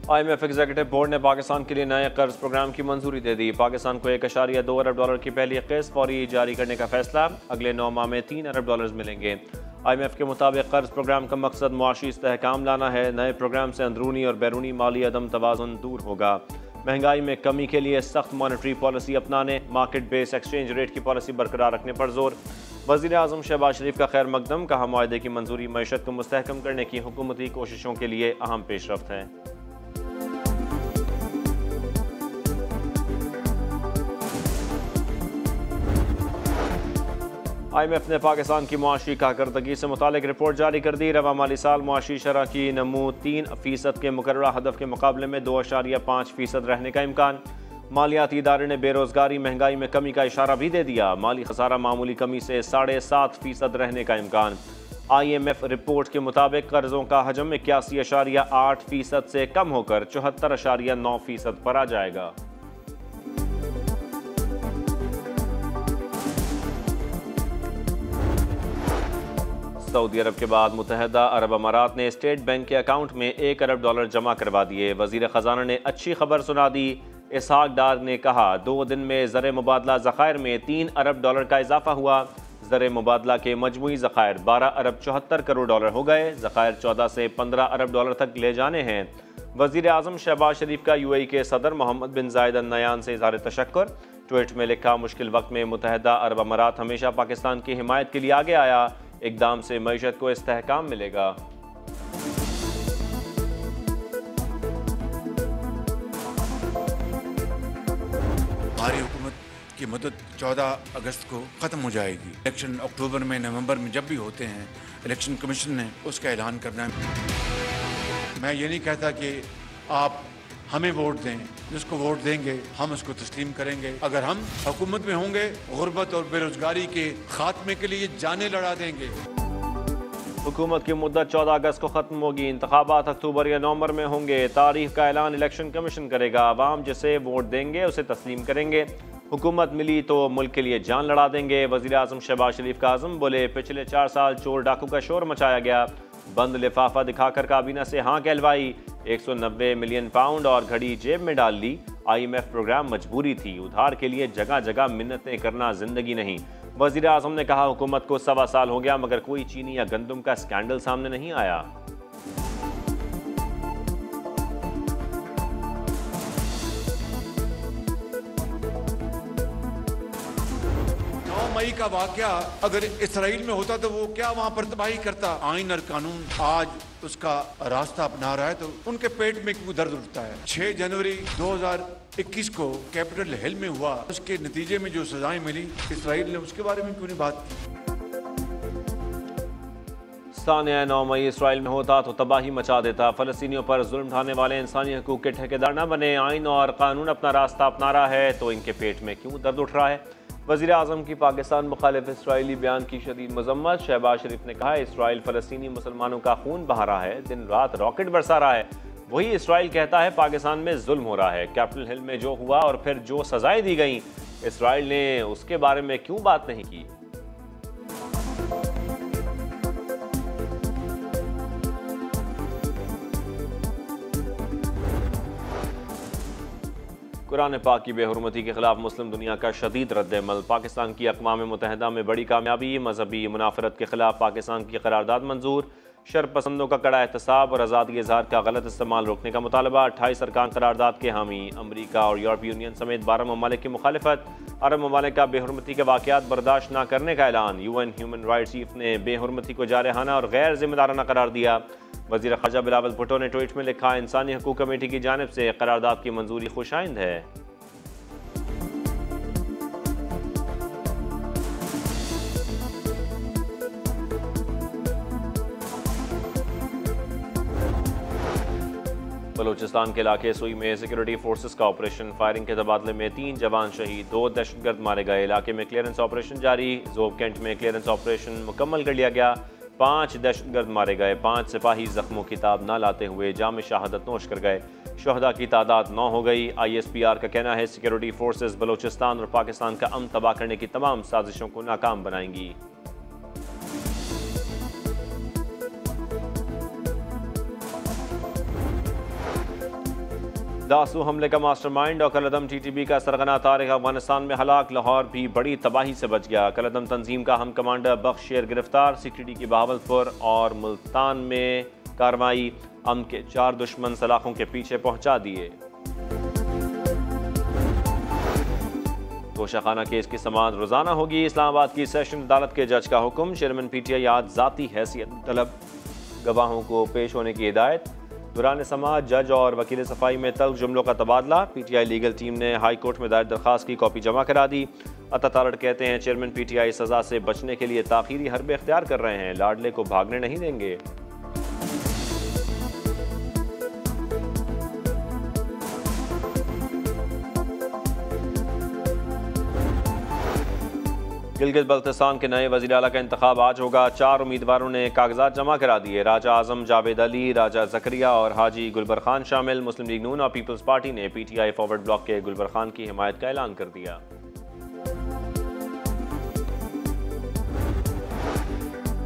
IMF executive board ने पाकिस्तान के लिए नए कर्ज प्रोग्राम की मंजूरी दे दी। पाकिस्तान को $1.2 अरब की पहली किस्त फौरी जारी करने का फैसला। अगले 9 माह में $3 अरब मिलेंगे। IMF के मुताबिक कर्ज प्रोग्राम का मकसद मुआशी इस्तेहकाम लाना है। नए प्रोग्राम से अंदरूनी और बैरूनी माली अदम तवाज़ुन दूर होगा। महंगाई में कमी के लिए सख्त मॉनेटरी पॉलिसी अपनाने, मार्केट बेस एक्सचेंज रेट की पॉलिसी बरकरार रखने पर जोर। वज़ीर आज़म शहबाज शरीफ का खैर मकदम, कहा मुआहदे की मंजूरी मईशत को मुस्तहकम करने की हुकूमती कोशिशों के लिए अहम पेशरफ्त है। IMF ने पाकिस्तान की मुआशी कारकर्दगी से मुतालिक रिपोर्ट जारी कर दी। रवा माली साल मुआशी शरह की नमू 3% के मुकर्ररा हदफ के मुकाबले में 2.5% रहने का इम्कान। मालियाती इदारे ने बेरोजगारी महंगाई में कमी का इशारा भी दे दिया। माली खसारा मामूली कमी से 7.5% रहने का इम्कान। IMF रिपोर्ट के मुताबिक कर्जों का हजम 81.8% से कम होकर 74.9% पर आ जाएगा। सऊदी अरब के बाद मुत्तहदा अरब अमारात ने स्टेट बैंक के अकाउंट में $1 अरब जमा करवा दिए। वजीर खजाना ने अच्छी खबर सुना दी। इसहाक डार ने कहा 2 दिन में ज़र मुबादला ज़खायर में $3 अरब का इजाफा हुआ। ज़र मुबादला के मजमूई ज़खायर $12 अरब करोड़ हो गए। ज़खायर 14 से $15 अरब तक ले जाने हैं। वज़ीर आज़म शहबाज शरीफ का UAE के सदर मोहम्मद बिन जायद अल नयान से इज़हार तशक्कुर। ट्वीट में लिखा, मुश्किल वक्त में मुत्तहदा अरब अमारात हमेशा पाकिस्तान की हिमायत के लिए आगे आया। इक़दाम से मईशत को इस्तेहकाम मिलेगा। हमारी हुकूमत की मुद्दत 14 अगस्त को ख़त्म हो जाएगी। इलेक्शन अक्टूबर में, नवंबर में जब भी होते हैं, इलेक्शन कमीशन ने उसका ऐलान करना है। मैं ये नहीं कहता कि आप हमें वोट दें, जिसको वोट देंगे हम उसको तस्लीम करेंगे। अगर हम हुकूमत में होंगे, गुर्बत और बेरोजगारी के खात्मे के लिए जानें लड़ा देंगे। हुकूमत की मुद्दत 14 अगस्त को खत्म होगी। इंतखाबात अक्टूबर या नवंबर में होंगे। तारीख का ऐलान इलेक्शन कमीशन करेगा। आवाम जिसे वोट देंगे उसे तस्लीम करेंगे। हुकूमत मिली तो मुल्क के लिए जान लड़ा देंगे। वज़ीर आज़म शहबाज शरीफ का आज़म बोले, पिछले 4 साल चोर डाकू का शोर मचाया गया। बंद लिफाफा दिखाकर काबीना से हाँ कहलवाई। 190 मिलियन पाउंड और घड़ी जेब में डाल ली। IMF प्रोग्राम मजबूरी थी। उधार के लिए जगह जगह मिन्नतें करना जिंदगी नहीं। वज़ीर आज़म ने कहा, हुकूमत को 1.25 साल हो गया मगर कोई चीनी या गंदम का स्कैंडल सामने नहीं आया। 9 मई का वाकया अगर इसराइल में होता तो वो क्या वहाँ पर तबाही करता। आइन और कानून आज उसका रास्ता अपना रहा है तो उनके पेट में क्यों दर्द उठता है। 6 जनवरी 2021 को कैपिटल हिल में हुआ, उसके नतीजे में जो सजाएं मिली, इसराइल ने उसके बारे में क्यों नहीं बात की। सानिया 9 मई इसराइल में होता तो तबाही मचा देता। फ़लस्तीनियों पर जुल्म ढाने वाले इंसानी हकूक़ के ठेकेदार न बने। आइन और कानून अपना रास्ता अपना रहा है तो इनके पेट में क्यों दर्द उठ रहा है। वज़ीर आज़म की पाकिस्तान मुखालिफ इसराइली बयान की शदीद मज़म्मत। शहबाज शरीफ ने कहा, इसराइल फ़लस्तीनी मुसलमानों का खून बहा रहा है, दिन रात रॉकेट बरसा रहा है। वही इसराइल कहता है पाकिस्तान में जुल्म हो रहा है। कैपिटल हिल में जो हुआ और फिर जो सजाएं दी गई, इसराइल ने उसके बारे में क्यों बात नहीं की। कुरान पाक की बेहुरमती के खिलाफ मुस्लिम दुनिया का शदीद रद्द-ए-अमल। पाकिस्तान की अक़वाम मुत्तहिदा में बड़ी कामयाबी। मजहबी मुनाफरत के खिलाफ पाकिस्तान की करारदाद मंजूर। शरपसंदों का कड़ा एहतसाब और आज़ादी इज़हार का गलत इस्तेमाल रोकने का मुतालबा। 28 अरकान करारदाद के हामी। अमरीका और यूरोपीय यूनियन समेत 12 ममालिक की मुखालिफत। अरब ममालिक का बेहुरमती के वाक़यात बर्दाश्त न करने का ऐलान। UN ह्यूमन राइट्स चीफ ने बेहुरमती को जारहाना और गैर जिम्मेदाराना करार दिया। वज़ीर ख़ारजा बिलावल भुट्टो ने ट्वीट में लिखा, इंसानी हकूक़ कमेटी की जानिब से करारदाद की मंजूरी खुशाइंद है। बलूचिस्तान के इलाके सुई में सिक्योरिटी फोर्सेस का ऑपरेशन। फायरिंग के तबादले में 3 जवान शहीद, 2 दहशतगर्द मारे गए। इलाके में क्लियरेंस ऑपरेशन जारी। जोब कैंट में क्लियरेंस ऑपरेशन मुकम्मल कर लिया गया। 5 दहशतगर्द मारे गए। 5 सिपाही जख्मों की ताब न लाते हुए जाम शहादत नोश कर गए। शुहदा की तादाद 9 हो गई। ISPR का कहना है सिक्योरिटी फोर्सेस बलूचिस्तान और पाकिस्तान का अमन तबाह करने की तमाम साजिशों को नाकाम बनाएंगी। दासू हमले का मास्टरमाइंड और कलदम TTB का सरगना तारिक अफगानिस्तान में हलाक, लाहौर भी बड़ी तबाही से बच गया। कलदम तंजीम का हम कमांडर बख्श शेर गिरफ्तार, CTD की बहावलपुर और मुल्तान में कार्रवाई, अमन के 4 दुश्मन सलाखों के पीछे पहुंचा दिए। तोशाखाना केस की समाअत रोजाना होगी, इस्लामाबाद की सेशन अदालत के जज का हुक्म, चेयरमैन PTI आज जाती हैसियत तलब गवाहों को पेश होने की हिदायत। दौरान समाअत जज और वकील सफाई में तल्ख जुमलों का तबादला, PTI लीगल टीम ने हाई कोर्ट में दायर दरखास्त की कॉपी जमा करा दी। अता तारड़ कहते हैं चेयरमैन PTI सजा से बचने के लिए ताखीरी हरबे इख्तियार कर रहे हैं, लाडले को भागने नहीं देंगे। गिलगित बल्तिस्तान के नए वज़ीर आला का इंतखाब आज होगा। 4 उम्मीदवारों ने कागजात जमा करा दिए। राजा आजम जावेद अली, राजा जकरिया और हाजी गुलबर खान शामिल। मुस्लिम लीग नून और पीपल्स पार्टी ने PTI फॉरवर्ड ब्लॉक के गुलबर खान की हिमायत का ऐलान कर दिया।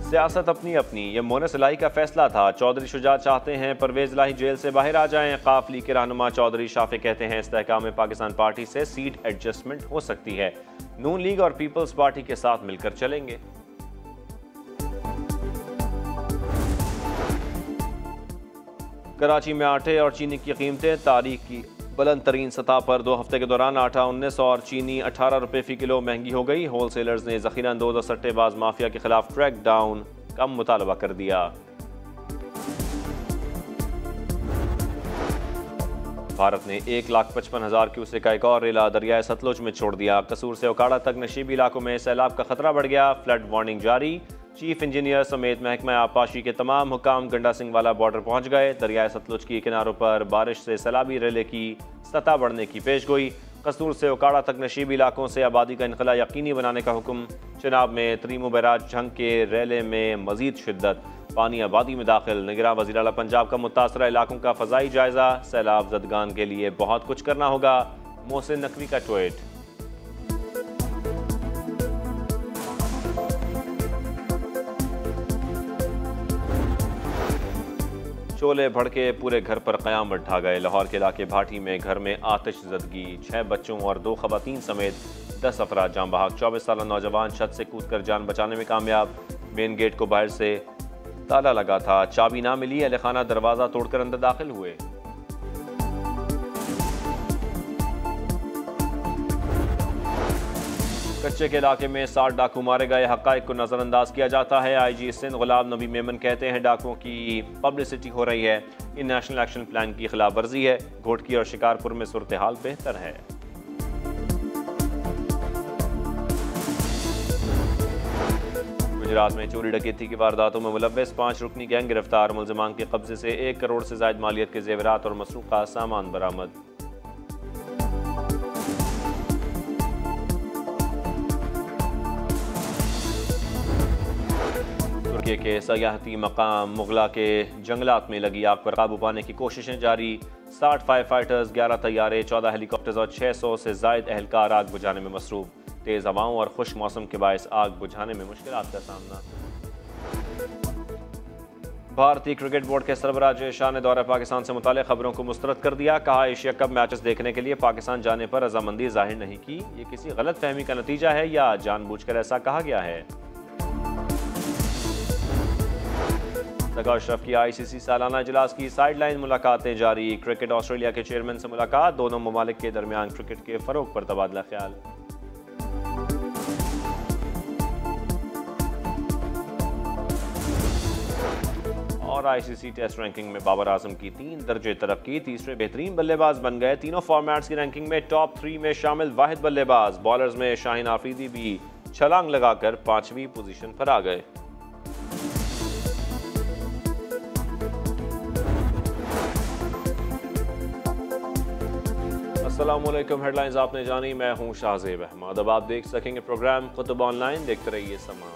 सियासत अपनी अपनी, ये मोनस इलाही का फैसला था। चौधरी शुजा चाहते हैं परवेज इलाही जेल से बाहर आ जाएं। काफ लीग के रहनुमा चौधरी शाफे कहते हैं इस्तेहकाम पाकिस्तान पार्टी से सीट एडजस्टमेंट हो सकती है। नून लीग और पीपल्स पार्टी के साथ मिलकर चलेंगे। कराची में आटे और चीनी की कीमतें तारीख की बुलंद तरीन सतह पर। 2 हफ्ते के दौरान आटा 19 और चीनी 18 रुपये फ़ी किलो महंगी हो गई। होलसेलर्स ने ज़ख़ीरा अंदोज़ और सट्टेबाज माफिया के खिलाफ क्रैक डाउन का मुतालबा कर दिया। भारत ने 1,55,000 क्यूसेक का एक और रेला दरियाए सतलुज में छोड़ दिया। कसूर से ओकाड़ा तक नशीबी इलाकों में सैलाब का खतरा बढ़ गया। फ्लड वार्निंग जारी। चीफ इंजीनियर समेत महकमा आबपाशी के तमाम हुकाम गंडा सिंह वाला बॉर्डर पहुंच गए। दरियाए सतलुज की किनारों पर बारिश से सैलाबी रेले की सतह बढ़ने की पेशगोई। कसूर से ओकाड़ा तक नशीबी इलाकों से आबादी का इनखला यकीनी बनाने का हुक्म। चिनाब में त्रीमो बैराज झंग के रेले में मजीद शिद्दत, पानी आबादी में दाखिल। निगरान वज़ीर आला पंजाब का मुतासरा इलाकों का फ़ज़ाई जायज़ा। सैलाब ज़दगान के लिए बहुत कुछ करना होगा, मोहसिन नकवी का ट्वीट। शोले भड़के पूरे घर पर क़यामत ढा गए। लाहौर के इलाके भाटी में घर में आतिश ज़दगी, 6 बच्चों और 2 ख़वातीन समेत 10 अफराद जान बहक। 24 साला नौजवान छत से कूदकर जान बचाने में कामयाब। मेन गेट को बाहर से ताला लगा था, चाबी ना मिली, अहले खाना दरवाज़ा तोड़कर अंदर दाखिल हुए। कच्चे के इलाके में 60 डाकू मारे गए। हक़ाइक़ को नज़रअंदाज किया जाता है। IG सिंध गुलाम नबी मेमन कहते हैं डाकुओं की पब्लिसिटी हो रही है। इन नेशनल एक्शन प्लान की खिलाफ वर्जी है। घोटकी और शिकारपुर में सूरत हाल बेहतर है। गुजरात में चोरी डकैती की वारदातों में मुलव्वस 5 रुकनी गैंग गिरफ्तार। मुलजमान के कब्जे से 1 करोड़ से ज़ायद मालियत के जेवरात और मसरूक़ा सामान बरामद। तुर्की के सयाहती मकाम मुगला के जंगलात में लगी आग पर काबू पाने की कोशिशें जारी। 60 फायर फाइटर्स, 11 तैयारे, 14 हेलीकॉप्टर्स और 600 से ज़ायद एहलकार आग बुझाने में मसरूफ। तेज़ हवाओं और खुश मौसम के बायस आग बुझाने में मुश्किलात का सामना। भारतीय क्रिकेट बोर्ड के सरबराह जय शाह ने दौरा पाकिस्तान से मुताल्लिक़ खबरों को मुस्तरद कर दिया। कहा एशिया कप मैचेस देखने के लिए पाकिस्तान जाने पर रजामंदी जाहिर नहीं की। ये किसी गलत फहमी का नतीजा है या जानबूझकर ऐसा कहा गया है। सगा अशरफ की ICC सालाना इजलास की साइडलाइन मुलाकातें जारी। क्रिकेट ऑस्ट्रेलिया के चेयरमैन से मुलाकात। दोनों ममालिक के दरमियान क्रिकेट के फ़रोग पर तबादला ख्याल। और ICC टेस्ट रैंकिंग में बाबर आजम की 3 दर्जे तरक्की। तीसरे बेहतरीन बल्लेबाज बन गए। तीनों फॉर्मेट्स की रैंकिंग में टॉप 3 में शामिल वाहिद बल्लेबाज। बॉलर्स में शाहीन आफरीदी भी छलांग लगाकर 5वीं पोजीशन पर आ गए। अस्सलामुअलैकुम। हेडलाइंस आपने जानी, मैं हूं शाहजेब अहमद। अब आप देख सकेंगे प्रोग्राम कुतुब ऑनलाइन। देखते रहिए समा।